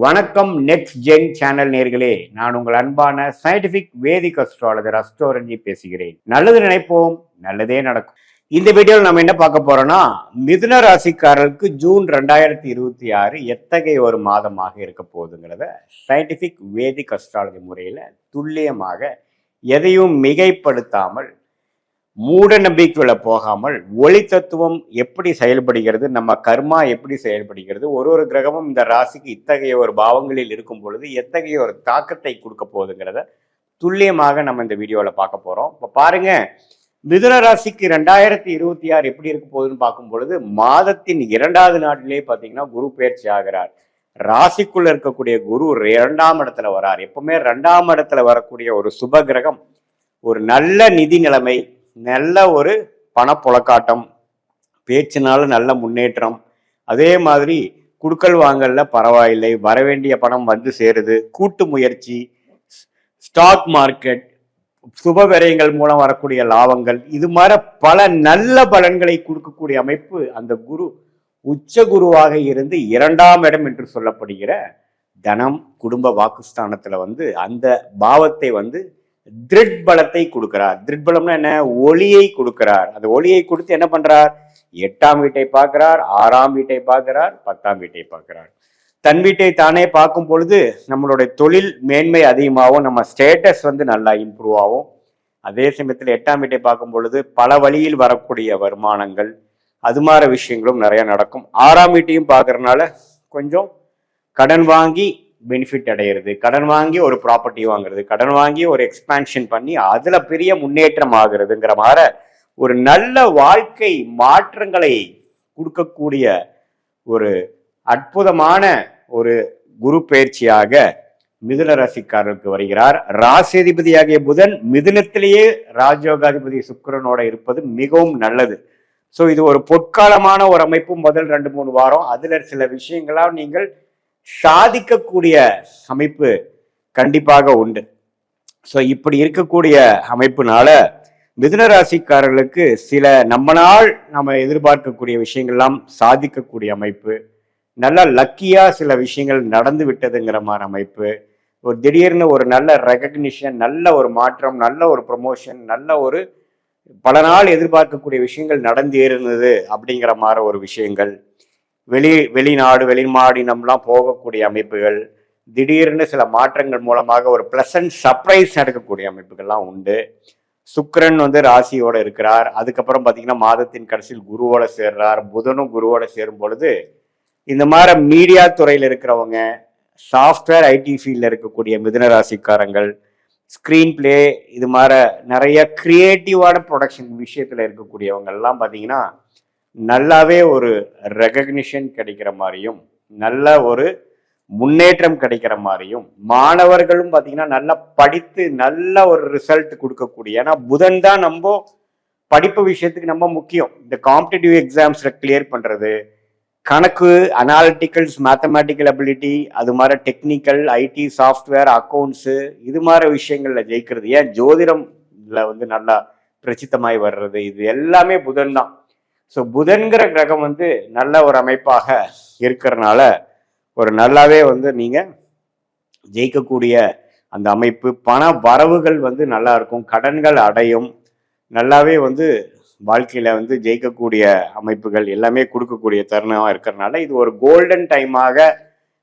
வணக்கம். Next gen channel நேர்களே, நான் உங்கள் அன்பான சயின்டிபிக் வேதிக் அஸ்ட்ராலஜர் அஸ்ட்ரோரஞ்சி பேசுகிறேன். நல்லது நினைப்போம், நல்லதே நடக்கும். இந்த வீடியோவில் நம்ம என்ன பார்க்க போறோம்னா, மிதுன ராசிக்காரர்களுக்கு ஜூன் 2026 எத்தகைய ஒரு மாதமாக இருக்க போகுதுங்கிறத சயின்டிபிக் வேதிக் அஸ்ட்ராலஜி முறையில் துல்லியமாக எதையும் மிகைப்படுத்தாமல் மூட நம்பிக்கைக்குள்ள போகாமல் ஒளி தத்துவம் எப்படி செயல்படுகிறது, நம்ம கர்மா எப்படி செயல்படுகிறது, ஒரு கிரகமும் இந்த ராசிக்கு இத்தகைய ஒரு பாவங்களில் இருக்கும் பொழுது எத்தகைய ஒரு தாக்கத்தை கொடுக்க போகுதுங்கிறத துல்லியமாக நம்ம இந்த வீடியோவில் பார்க்க போறோம். இப்போ பாருங்க, மிதுன ராசிக்கு 2026 எப்படி இருக்க போகுதுன்னு பார்க்கும் பொழுது மாதத்தின் 2வது நாட்டிலே பார்த்தீங்கன்னா குரு பயிற்சி ஆகிறார். ராசிக்குள்ள இருக்கக்கூடிய குரு 2ஆம் இடத்துல வரார். எப்பவுமே 2ஆம் இடத்துல வரக்கூடிய ஒரு சுப கிரகம் ஒரு நல்ல நிதி நிலைமை, நல்ல ஒரு பணப்புழக்காட்டம், பேச்சினால நல்ல முன்னேற்றம், அதே மாதிரி குடுக்கல் வாங்கல்ல பரவாயில்லை, வரவேண்டிய பணம் வந்து சேருது, கூட்டு முயற்சி, ஸ்டாக் மார்க்கெட், சுப விரயங்கள் மூலம் வரக்கூடிய லாபங்கள், இது மாதிரி பல நல்ல பலன்களை கொடுக்கக்கூடிய அமைப்பு அந்த குரு உச்ச குருவாக இருந்து 2ஆம் இடம் என்று சொல்லப்படுகிற தனம் குடும்ப வாக்குஸ்தானத்துல அந்த பாவத்தை திருட் பலத்தை கொடுக்கிறார். திருட் பலம்னா என்ன? ஒளியை கொடுக்கிறார். அந்த ஒளியை கொடுத்து என்ன பண்றார்? 8ஆம் வீட்டை பார்க்கிறார், 6ஆம் வீட்டை பார்க்கிறார், 10ஆம் வீட்டை பார்க்கிறார். தன் வீட்டை தானே பார்க்கும் பொழுது நம்மளுடைய தொழில் மேன்மை அதிகமாகவும், நம்ம ஸ்டேட்டஸ் நல்லா இம்ப்ரூவ் ஆகும். அதே சமயத்தில் 8ஆம் வீட்டை பார்க்கும் பொழுது பல வழியில் வரக்கூடிய வருமானங்கள், அது மாதிரி விஷயங்களும் நிறைய நடக்கும். 6ஆம் வீட்டையும் பார்க்கறதுனால கொஞ்சம் கடன் வாங்கி பெனிஃபிட் அடையிறது, கடன் வாங்கி ஒரு ப்ராப்பர்ட்டி வாங்குறது, கடன் வாங்கி ஒரு எக்ஸ்பான்ஷன் பண்ணி அதுல பெரிய முன்னேற்றம் ஆகுறதுங்கிற மாதிரி ஒரு நல்ல வாழ்க்கை மாற்றங்களை கொடுக்கக்கூடிய ஒரு அற்புதமான ஒரு குரு பயிற்சியாக மிதுன ராசிக்காரருக்கு வருகிறார். ராசிதிபதியாகிய புதன் மிதுனத்திலேயே ராஜயோகாதிபதி சுக்கிரனோட இருப்பது மிகவும் நல்லது. ஸோ இது ஒரு பொற்காலமான ஒரு அமைப்பு. முதல் 2-3 வாரம் அதுல சில விஷயங்களாம் நீங்கள் சாதிக்கக்கூடிய அமைப்பு கண்டிப்பாக உண்டு. ஸோ இப்படி இருக்கக்கூடிய அமைப்புனால மிதுன ராசிக்காரர்களுக்கு சில நம்ம எதிர்பார்க்கக்கூடிய விஷயங்கள்லாம் சாதிக்கக்கூடிய அமைப்பு, நல்லா லக்கியா சில விஷயங்கள் நடந்து விட்டதுங்கிற மாதிரி அமைப்பு, ஒரு திடீர்னு ஒரு நல்ல ரெகக்னிஷன், நல்ல ஒரு மாற்றம், நல்ல ஒரு ப்ரமோஷன், நல்ல ஒரு பல நாள் எதிர்பார்க்கக்கூடிய விஷயங்கள் நடந்து இருந்தது அப்படிங்கிற மாதிரி ஒரு விஷயங்கள், வெளிநாடு வெளிமாநிலம்லாம் போகக்கூடிய அமைப்புகள், திடீர்னு சில மாற்றங்கள் மூலமாக ஒரு பிளசன்ட் சர்ப்ரைஸ் நடக்கக்கூடிய அமைப்புகள்லாம் உண்டு. சுக்கிரன் ராசியோட இருக்கிறார். அதுக்கப்புறம் பார்த்தீங்கன்னா மாதத்தின் கடைசியில் குருவோட சேர்றார். புதனும் குருவோட சேரும் பொழுது இந்த மாதிரி மீடியா துறையில் இருக்கிறவங்க, சாஃப்ட்வேர் ஐடி ஃபீல்டில் இருக்கக்கூடிய மிதுன ராசிக்காரங்கள், ஸ்க்ரீன் பிளே, இது மாதிரி நிறைய கிரியேட்டிவான ப்ரொடக்ஷன் விஷயத்தில் இருக்கக்கூடியவங்க எல்லாம் பார்த்தீங்கன்னா நல்லாவே ஒரு ரெகக்னிஷன் கிடைக்கிற மாதிரியும், நல்ல ஒரு முன்னேற்றம் கிடைக்கிற மாதிரியும், மாணவர்களும் பார்த்தீங்கன்னா நல்லா படித்து நல்ல ஒரு ரிசல்ட் கொடுக்கக்கூடிய, ஏன்னா புதன் தான் நம்ம படிப்பு விஷயத்துக்கு நம்ம முக்கியம். இந்த காம்படிட்டிவ் எக்ஸாம்ஸ்ல கிளியர் பண்றது, கணக்கு, அனாலிட்டிக்கல்ஸ், மேத்தமேட்டிக்கல் அபிலிட்டி, அது மாதிரி டெக்னிக்கல், ஐடி, சாஃப்ட்வேர், அக்கௌண்ட்ஸு, இது மாதிரி விஷயங்கள்ல ஜெயிக்கிறது, ஏன் ஜோதிடம்ல நல்லா பிரசித்தமாய் வர்றது, இது எல்லாமே புதன் தான். ஸோ புதன்கிற கிரகம் நல்ல ஒரு அமைப்பாக இருக்கிறதுனால ஒரு நல்லாவே நீங்க ஜெயிக்கக்கூடிய அந்த அமைப்பு, பண வரவுகள் நல்லா இருக்கும், கடன்கள் அடையும், நல்லாவே வாழ்க்கையில ஜெயிக்கக்கூடிய அமைப்புகள் எல்லாமே கொடுக்கக்கூடிய தருணமா இருக்கிறதுனால இது ஒரு கோல்டன் டைமாக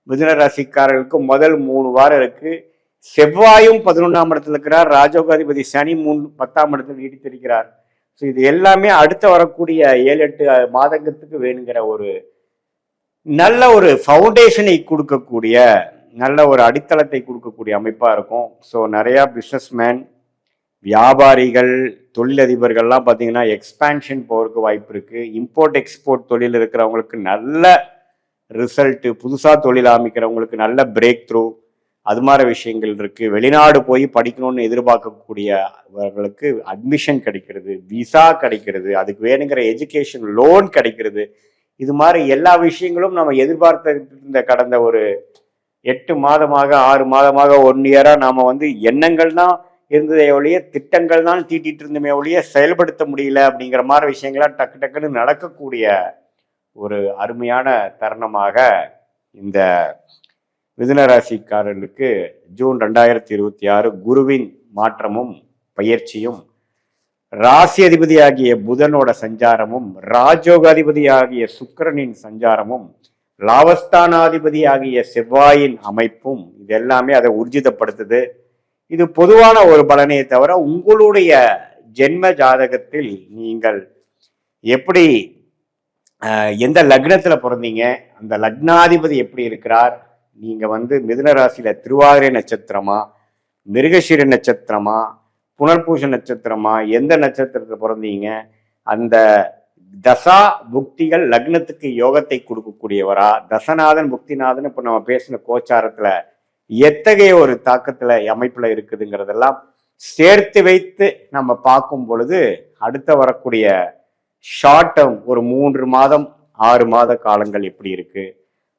மிதுன ராசிக்காரர்களுக்கு முதல் 3 வாரம் இருக்கு. செவ்வாயும் 11ஆம் இடத்துல இருக்கிறார். ராஜயோகாதிபதி சனி 10ஆம் இடத்துல நீடித்திருக்கிறார். ஸோ இது எல்லாமே அடுத்த வரக்கூடிய 7-8 மாதத்துக்கு வேணுங்கிற ஒரு நல்ல ஒரு ஃபவுண்டேஷனை கொடுக்கக்கூடிய, நல்ல ஒரு அடித்தளத்தை கொடுக்கக்கூடிய அமைப்பா இருக்கும். ஸோ நிறைய பிஸ்னஸ்மேன், வியாபாரிகள், தொழிலதிபர்கள்லாம் பார்த்தீங்கன்னா எக்ஸ்பான்ஷன் போறதுக்கு வாய்ப்பு இருக்கு. இம்போர்ட் எக்ஸ்போர்ட் தொழில் இருக்கிறவங்களுக்கு நல்ல ரிசல்ட், புதுசாக தொழில் ஆரம்பிக்கிறவங்களுக்கு நல்ல பிரேக் த்ரூ, அது மாதிரி விஷயங்கள் இருக்கு. வெளிநாடு போய் படிக்கணும்னு எதிர்பார்க்கக்கூடியவர்களுக்கு அட்மிஷன் கிடைக்கிறது, விசா கிடைக்கிறது, அதுக்கு வேணுங்கிற எஜுகேஷன் லோன் கிடைக்கிறது. இது மாதிரி எல்லா விஷயங்களும் நம்ம எதிர்பார்த்த இந்த கடந்த ஒரு 8 மாதமாக 6 மாதமாக 1 இயரா நாம எண்ணங்கள் தான் இருந்ததே ஒழிய, திட்டங்கள் தான் தீட்டிட்டு இருந்தமே ஒழிய செயல்படுத்த முடியல அப்படிங்கிற மாதிரி விஷயங்கள்லாம் டக்கு டக்குன்னு நடக்கக்கூடிய ஒரு அருமையான தருணமாக இந்த மிதுன ராசிக்காரர்களுக்கு ஜூன் 2026 குருவின் மாற்றமும் பயிற்சியும், ராசி அதிபதியாகிய புதனோட சஞ்சாரமும், ராஜயோக அதிபதியாகிய சுக்கிரனின் சஞ்சாரமும், லாபஸ்தானாதிபதியாகிய செவ்வாயின் அமைப்பும் இது எல்லாமே அதை ஊர்ஜிதப்படுத்துது. இது பொதுவான ஒரு பலனையே தவிர உங்களுடைய ஜென்ம ஜாதகத்தில் நீங்கள் எப்படி எந்த லக்னத்துல பிறந்தீங்க, அந்த லக்னாதிபதி எப்படி இருக்கிறார், நீங்க மிதுன ராசியில திருவாதிரை நட்சத்திரமா, மிருகசீர நட்சத்திரமா, புனர்பூச நட்சத்திரமா, எந்த நட்சத்திரத்துல பிறந்தீங்க, அந்த தசா புக்திகள் லக்னத்துக்கு யோகத்தை கொடுக்கக்கூடியவரா, தசநாதன் புக்திநாதன் இப்ப நம்ம பேசின கோச்சாரத்துல எத்தகைய ஒரு தாக்கத்துல அமைப்புல இருக்குதுங்கிறதெல்லாம் சேர்த்து வைத்து நம்ம பார்க்கும் பொழுது அடுத்த வரக்கூடிய ஷார்ட் டேர்ம் ஒரு 3 மாதம் 6 மாத காலங்கள் எப்படி இருக்கு,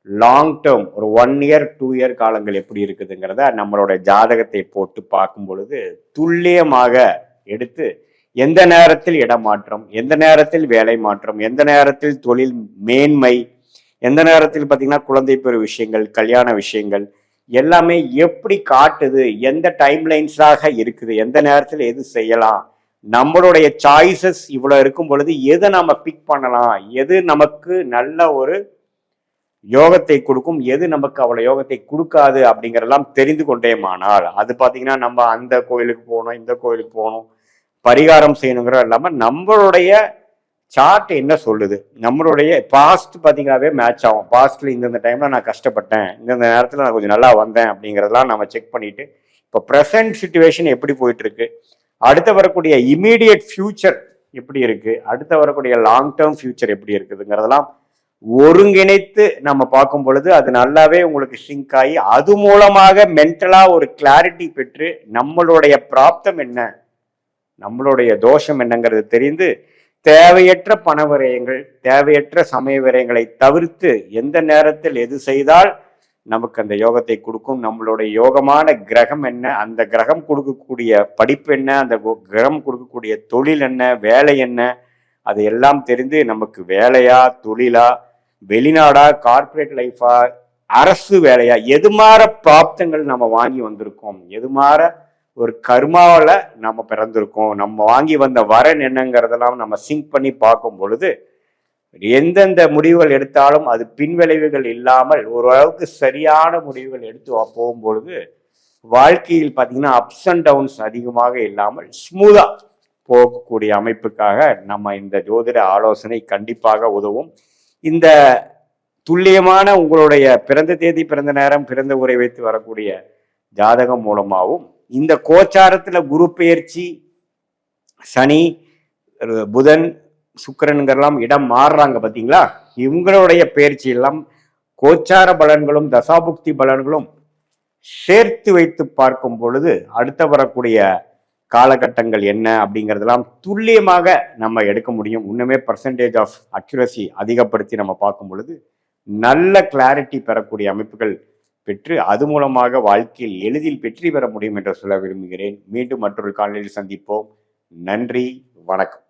லாங் டேர்ம் ஒரு 1 இயர் 2 இயர் காலங்கள் எப்படி இருக்குதுங்கிறத நம்மளோட ஜாதகத்தை போட்டு பார்க்கும் பொழுது துல்லியமாக எடுத்து எந்த நேரத்தில் இடமாற்றம், எந்த நேரத்தில் வேலை மாற்றம், எந்த நேரத்தில் தொழில் மேன்மை, எந்த நேரத்தில் பார்த்தீங்கன்னா குழந்தை பெறு விஷயங்கள், கல்யாண விஷயங்கள் எல்லாமே எப்படி காட்டுது, எந்த டைம்லைன்ஸாக இருக்குது, எந்த நேரத்தில் எது செய்யலாம், நம்மளுடைய சாய்ஸஸ் இவ்வளவு இருக்கும் பொழுது எதை நம்ம பிக் பண்ணலாம், எது நமக்கு நல்ல ஒரு யோகத்தை கொடுக்கும், எது நமக்கு அவ்வளவு யோகத்தை கொடுக்காது அப்படிங்கிறதெல்லாம் தெரிந்து கொண்டேமானால் அது பார்த்தீங்கன்னா நம்ம அந்த கோயிலுக்கு போகணும், இந்த கோயிலுக்கு போகணும், பரிகாரம் செய்யணுங்கிற இல்லாமல் நம்மளுடைய சார்ட் என்ன சொல்லுது, நம்மளுடைய பாஸ்ட் பார்த்தீங்கன்னாவே மேட்ச் ஆகும். பாஸ்ட்ல இந்தந்த டைம்ல நான் கஷ்டப்பட்டேன், இந்தந்த நேரத்தில் நான் கொஞ்சம் நல்லா வந்தேன் அப்படிங்கிறதெல்லாம் நம்ம செக் பண்ணிட்டு இப்போ ப்ரெசன்ட் சுச்சுவேஷன் எப்படி போயிட்டு இருக்கு, அடுத்த வரக்கூடிய இமீடியட் ஃபியூச்சர் எப்படி இருக்கு, அடுத்த வரக்கூடிய லாங் டேர்ம் ஃபியூச்சர் எப்படி இருக்குதுங்கிறதெல்லாம் ஒருங்கிணைத்து நம்ம பார்க்கும் பொழுது அது நல்லாவே உங்களுக்கு சிங்க் ஆகி அது மூலமாக மென்டலா ஒரு கிளாரிட்டி பெற்று நம்மளுடைய பிராப்தம் என்ன, நம்மளுடைய தோஷம் என்னங்கிறது தெரிந்து தேவையற்ற பண விரயங்கள், தேவையற்ற சமய விரயங்களை தவிர்த்து எந்த நேரத்தில் எது செய்தால் நமக்கு அந்த யோகத்தை கொடுக்கும், நம்மளுடைய யோகமான கிரகம் என்ன, அந்த கிரகம் கொடுக்கக்கூடிய படிப்பு என்ன, அந்த கிரகம் கொடுக்கக்கூடிய தொழில் என்ன, வேலை என்ன, அது எல்லாம் தெரிந்து நமக்கு வேலையா, தொழிலா, வெளிநாடா, கார்பரேட் லைஃபா, அரசு வேலையா, எது மாற பிராப்தங்கள் நம்ம வாங்கி வந்திருக்கோம், எது மாற ஒரு கர்மாவில் நம்ம பிறந்திருக்கோம், நம்ம வாங்கி வந்த வரன் என்னங்கிறதெல்லாம் நம்ம சிங்க் பண்ணி பார்க்கும் பொழுது எந்தெந்த முடிவுகள் எடுத்தாலும் அது பின்விளைவுகள் இல்லாமல் ஓரளவுக்கு சரியான முடிவுகள் எடுத்து போகும்பொழுது வாழ்க்கையில் பார்த்தீங்கன்னா அப்ஸ் அண்ட் டவுன்ஸ் அதிகமாக இல்லாமல் ஸ்மூதா போகக்கூடிய அமைப்புக்காக நம்ம இந்த ஜோதிட ஆலோசனை கண்டிப்பாக உதவும். இந்த துல்லியமான உங்களுடைய பிறந்த தேதி, பிறந்த நேரம், பிறந்த ஊரை வைத்து வரக்கூடிய ஜாதகம் மூலமாகவும் இந்த கோச்சாரத்துல குரு பெயர்ச்சி, சனி, புதன், சுக்கிரன்கிறலாம் இடம் மாறுறாங்க பார்த்தீங்களா, இவங்களுடைய பயிற்சி எல்லாம் கோச்சார பலன்களும் தசாபுக்தி பலன்களும் சேர்த்து வைத்து பார்க்கும் பொழுது அடுத்த வரக்கூடிய காலகட்டங்கள் என்ன அப்படிங்கிறதெல்லாம் துல்லியமாக நம்ம எடுக்க முடியும். இன்னுமே பர்சன்டேஜ் ஆஃப் அக்யூரசி அதிகப்படுத்தி நம்ம பார்க்கும் பொழுது நல்ல கிளாரிட்டி பெறக்கூடிய அமைப்புகள் பெற்று அது மூலமாக வாழ்க்கையில் எளிதில் வெற்றி பெற முடியும் என்று சொல்ல விரும்புகிறேன். மீண்டும் மற்றொரு காலையில் சந்திப்போம். நன்றி, வணக்கம்.